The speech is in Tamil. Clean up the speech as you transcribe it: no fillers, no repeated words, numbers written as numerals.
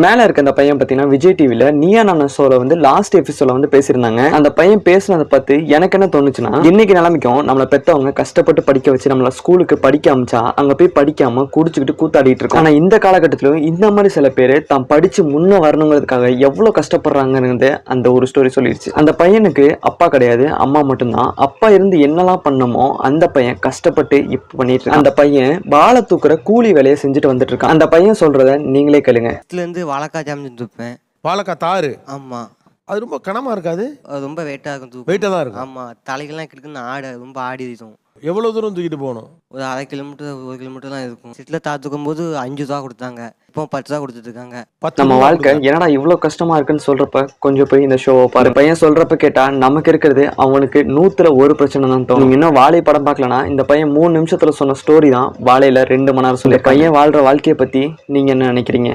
மேல இருக்க அந்த பையன் பாத்தீங்கன்னா விஜய் டிவில நீயா நானா ஷோல வந்து லாஸ்ட் எபிசோட்ல வந்து பேசியிருந்தாங்க. அந்த பையன் பேசுனதை பார்த்து எனக்கு என்ன தோணுச்சுன்னா, இன்னைக்கு நிலைமைக்கும் நம்மள பெத்தவங்க கஷ்டப்பட்டு படிக்க வச்சு நம்மள ஸ்கூலுக்கு படிக்க அமிச்சா அங்க போய் படிக்காம குடிச்சுக்கிட்டு கூத்தாடிட்டு இருக்கோம். ஆனா இந்த காலகட்டத்திலும் இந்த மாதிரி சில பேர் தான் படிச்சு முன்ன வரணுங்கிறதுக்காக எவ்வளவு கஷ்டப்படுறாங்கன்னு அந்த ஒரு ஸ்டோரி சொல்லிடுச்சு. அந்த பையனுக்கு அப்பா கிடையாது, அம்மா மட்டும்தான். அப்பா இருந்து என்னெல்லாம் பண்ணமோ அந்த பையன் கஷ்டப்பட்டு இப்ப பண்ணிட்டு இருக்கான். அந்த பையன் பாலை தூக்குற கூலி வேலையை செஞ்சுட்டு வந்துட்டு இருக்கான். அந்த பையன் சொல்றத நீங்களே கேளுங்க. வாழைக்காய் ஜாம் செஞ்சுப்பேன். வாழைக்காய் தாறு. ஆமா. அது ரொம்ப கனமா இருக்காது. அது ரொம்ப வெயிட்டா இருக்கும். வெயிட்டா தான் இருக்கும். ஆமா. தலைகள்லாம் கிடக்குன்னு ரொம்ப ஆடிடும். எவ்வளவு தூரம் தூக்கிட்டு போகணும்? ஒரு 1/2 கிலோமீட்டர் 1 கிலோமீட்டர் தான் இருக்கும். சிட்டில தாத்துக்கும் போது 5 ரூபா கொடுத்தாங்க. இப்போ 10 ரூபா கொடுத்துட்டு இருக்காங்க. நம்ம வாழ்க்கை என்னடா இவ்வளவு கஷ்டமா இருக்குன்னு சொல்றப்ப கொஞ்சம் போய் இந்த ஷோவை பாரு. பையன் சொல்றப்ப கேட்டா நமக்கு இருக்கிறது அவனுக்கு 100ல 1 பிரச்சனை தான் தோணும். நீங்க இன்னும் வாழை படம் பார்க்கலனா இந்த பையன் 3 நிமிஷத்துல சொன்ன ஸ்டோரி தான் வாழையில 2 மணி நேரம் சொல்லி. பையன் வாழ்ற வாழ்க்கையை பத்தி நீங்க என்ன நினைக்கிறீங்க?